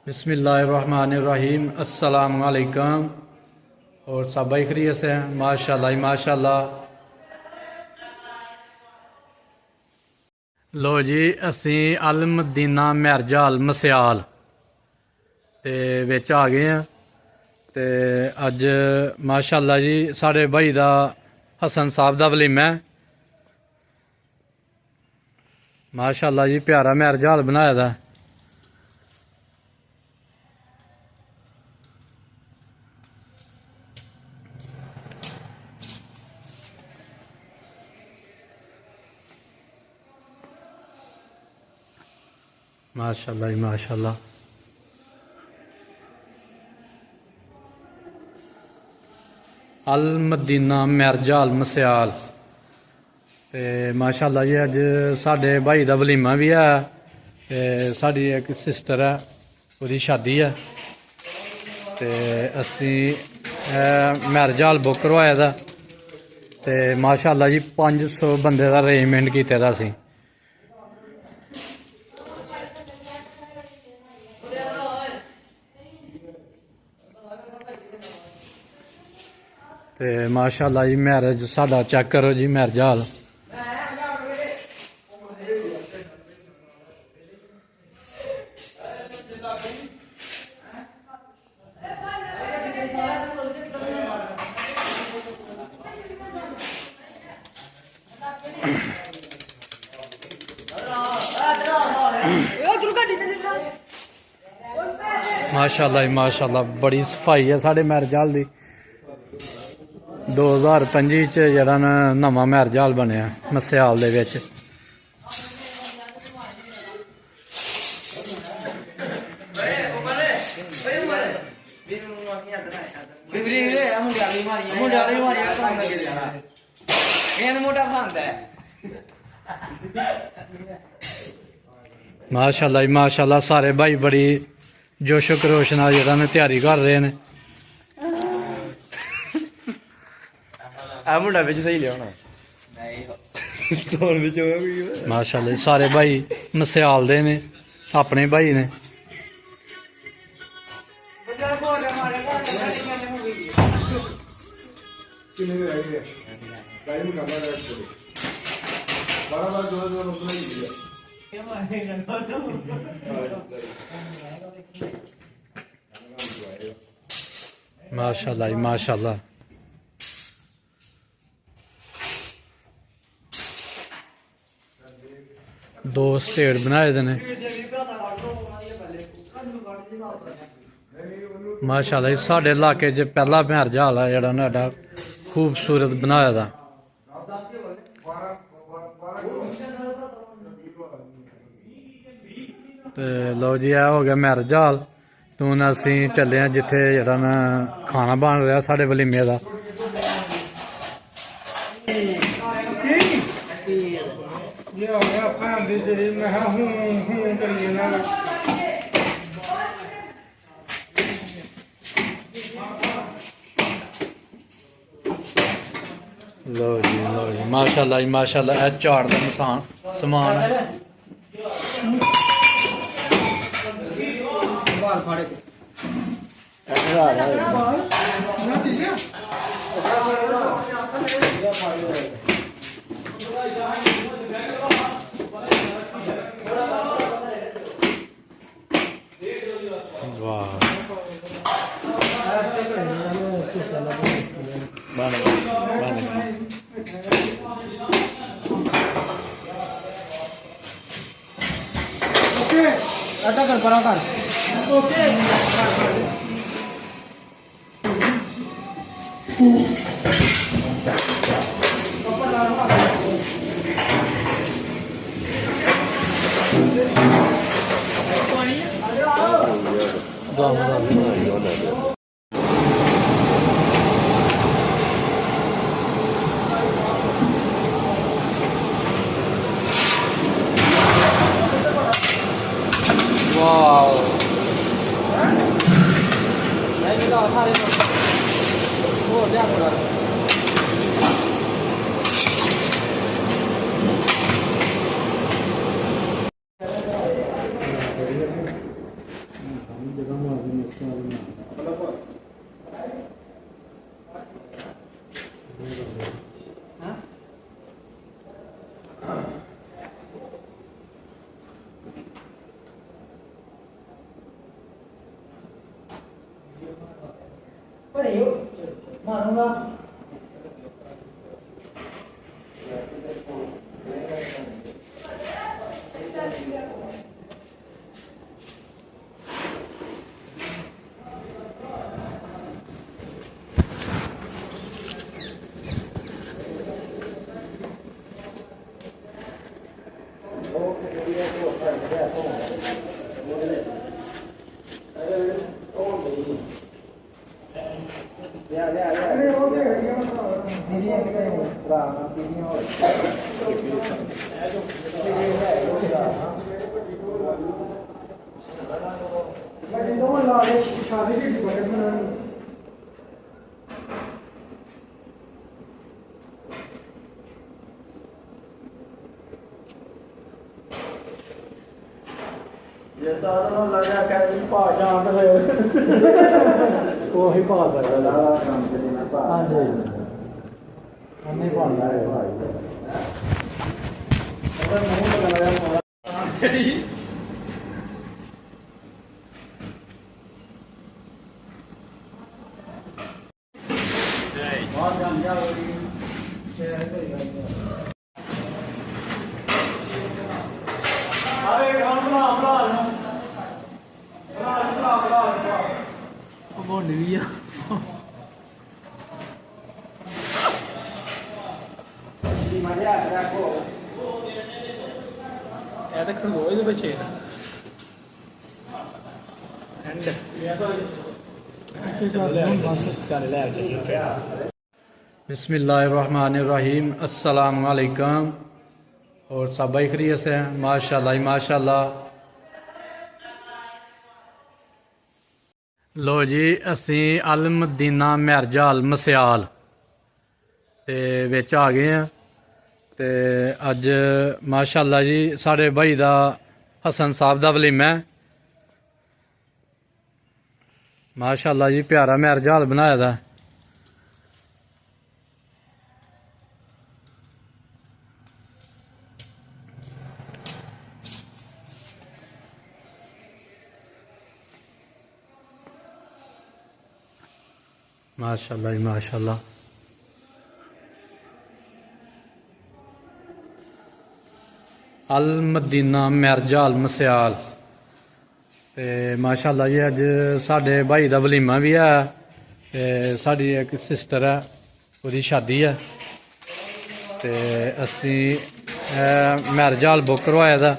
बिस्मिल्लाहिर्रहमानिर्रहीम अस्सलाम वालेकुम। और सब भाई खैरियत से हैं? माशाल्लाह माशाल्लाह। लो जी असी अल मदीना महरजाल मसियाल ते विच आ गए हैं ते अज माशाल्लाह जी साढ़े भाई दा हसन साहब दा वलीमा है। माशाल्लाह जी प्यारा महरजाल बनाया दा। माशाल्लाह जी माशाल्लाह। अल मदीना महरजाल मसियाल ते माशाल्लाह जी अज साढ़े भाई दा वलीमा भी है ते साड़ी एक सिस्टर है उसकी शादी है ते असी महरजाल बुक करवाया दा ते माशाल्लाह जी 500 बंदे दा अरेंजमेंट कीते दा असी। ते माशाल्लाह जी मैरिज साडा चेक करो जी महरजाल। माशाल्लाह जी माशाल्लाह बड़ी सफाई है साढ़े महरजाल दी। 2025 च जेहड़ा ना नवा महरजाल बनया मसियाल दे विच। माशाल्लाह जी माशाल्लाह सारे भाई बड़ी जोशो खरोश नाल जेहड़ा ने तैयारी कर रहे हैं। मुंडा बिच सही लिया माशाल्लाह सारे भाई मसियाल दे ने अपने भाई ने। माशाल्लाह माशाल्लाह। दो स्टेट बनाए दे ने माशाल्लाह। साढ़े इलाके च पहला महरजाल है जेहड़ा नाडा खूबसूरत बनाया दा। ते लो जी यह हो गया महरजाल। तो हूँ असी चले हैं जिथे जेहड़ा ना खाना बन रहा साढ़े वलीमे का। लो जी माशाल्लाह जी माशाल्लाह। यह चाट का समान है। वाह आटा कर परा कर ओके। वाह मारूंगा ये तो लगा क्या भाषा ਉਹੀ ਪਾ ਸਕਦਾ ਲਾਲਾ ਕੰਮ ਤੇ ਨਾ ਪਾ ਹਾਂਜੀ ਉਹਨੇ ਪਾਉਂਦਾ ਹੈ ਭਾਈ ਉਹਦਾ ਮੂੰਹ ਲਗਾਇਆ ਜਿਹੜੀ ਬਹੁਤ ਜਾਂਦਿਆ ਹੋਈ ਸ਼ੇਰ ਕੋਈ ਆਵੇ ਕੰਮ ਬਣਾ ਬੋਂਡੀ ਵੀ ਆ ਇਹ ਤਾਂ ਖਰਗੋਸ਼ ਦੇ ਬੱਚੇ ਐਂਡ ਚੱਲ ਲੈ ਚੱਲੀਏ बिस्मिल्लाहिर्रहमानिर्रहीम अस्सलाम वालेकुम। और सब भाई खैरियत से हैं? माशाल्लाह ही माशाल्लाह। लो जी असी अल मदीना महरजा अल मसियाल ते विच आ गए हैं ते अज माशाल्लाह जी साढ़े भाई दा हसन साहब दा वलीमा है। माशाल्लाह जी प्यारा महरजा हल बनाया दा। माशाल्लाह जी माशाल्लाह। अल मदीना महरजा अल मसियाल ते माशाल्लाह जी अज साढ़े भाई दा वलीमा भी है ते साड़ी एक सिस्टर है उसदी शादी है ते असी महरजा हल बुक करवाया दा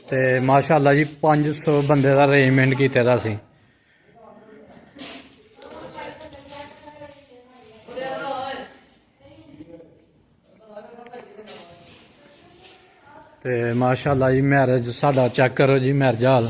ते माशाल्लाह जी 500 बंदे दा अरेंजमेंट कीते दा सी। ते माशाल्लाह जी मैरिज साडा चेक करो जी महरजा हाल।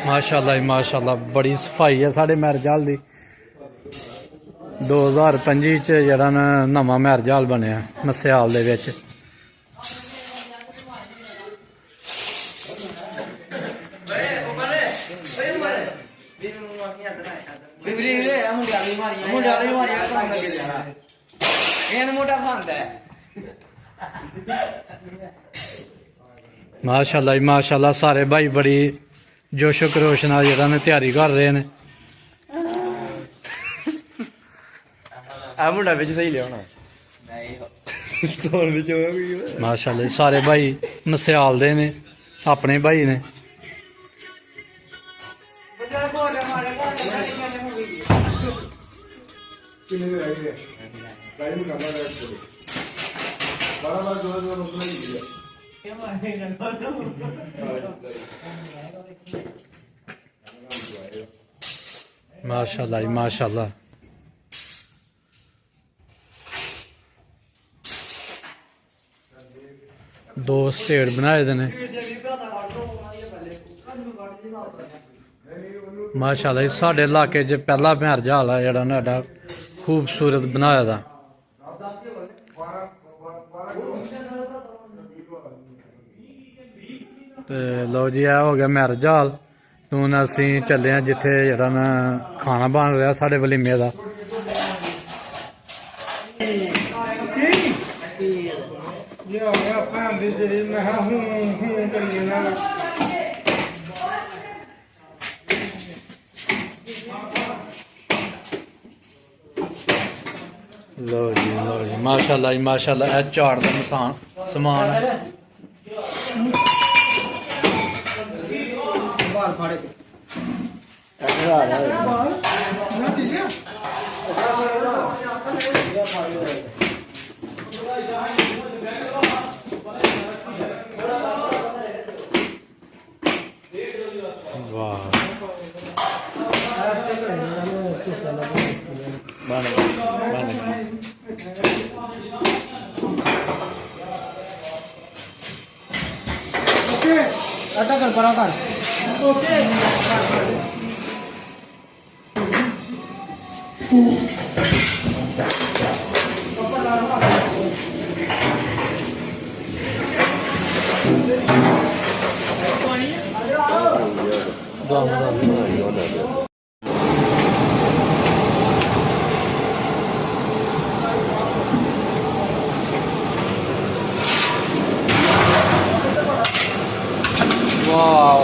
माशाल्लाह जी माशाल्लाह बड़ी सफाई है साढ़े महरजा हाल दी। 2025 च जेह्ड़ा नवां महरजा हाल बनेआ मसियाल दे विच। माशाल्लाह जी माशाल्लाह सारे भाई बड़ी जोशो खरोश नाल जेह्ड़ा ने तैयारी कर रहे हैं। मुंडा बिच सही लिया होना माशाल्लाह सारे भाई मसियाल दे ने अपने भाई ने। माशाल्लाह जी माशाल्लाह। 2 ਸਟੇਟ ਬਣਾਏ ਦੇ ਨੇ ਮਾਸ਼ਾਅੱਲਾ ਜੀ। ਸਾਡੇ ਇਲਾਕੇ 'ਚ ਪਹਿਲਾ ਭੈਰ ਜਹਾਲ ਆ ਜਿਹੜਾ ਨਾ ਸਾਡਾ ਖੂਬਸੂਰਤ ਬਣਾਇਆ ਦਾ। ਤੇ ਲਓ ਜੀ ਇਹ ਹੋ ਗਿਆ ਮੈਰ ਜਹਾਲ। ਹੁਣ ਅਸੀਂ ਚੱਲੇ ਹਾਂ ਜਿੱਥੇ ਜਿਹੜਾ ਨਾ ਖਾਣਾ ਬਣ ਰਿਹਾ ਸਾਡੇ ਵਲੀਮੇ ਦਾ। ਲਓ ਜੀ ਮਾਸ਼ਾਅੱਲਾ ਜੀ ਮਾਸ਼ਾਅੱਲਾ। ਇਹ ਝਾੜ ਦਾ ਸਮਾਨ ਹੈ। ਵਾਹ आटा कर बड़ा कर वाओ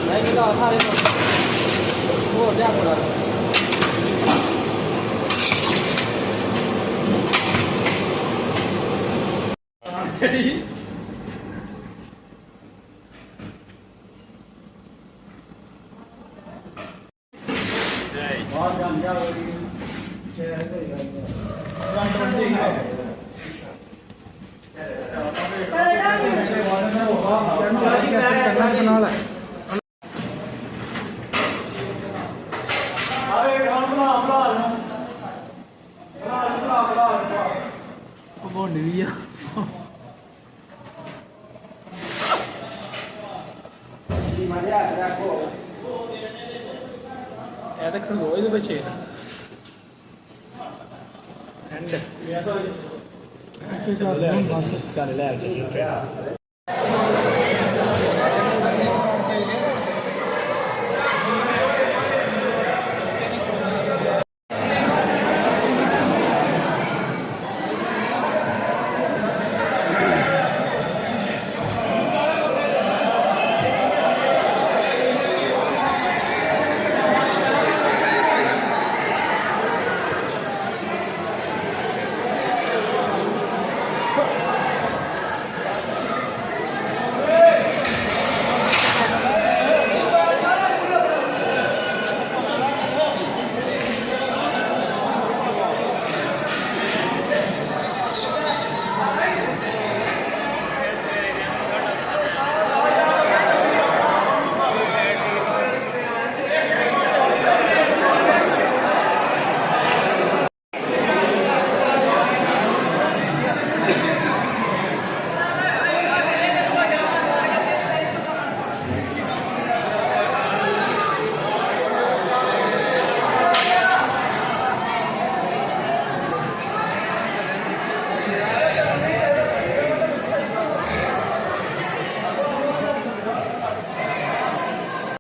नहीं निकाल सारे वो क्या बोला बहुत गंदा हो रही ਇਹ ਤਾਂ ਖਲੋ ਇਹਦੇ ਵਿੱਚ ਐਂਡ ਚੱਲ ਲੈ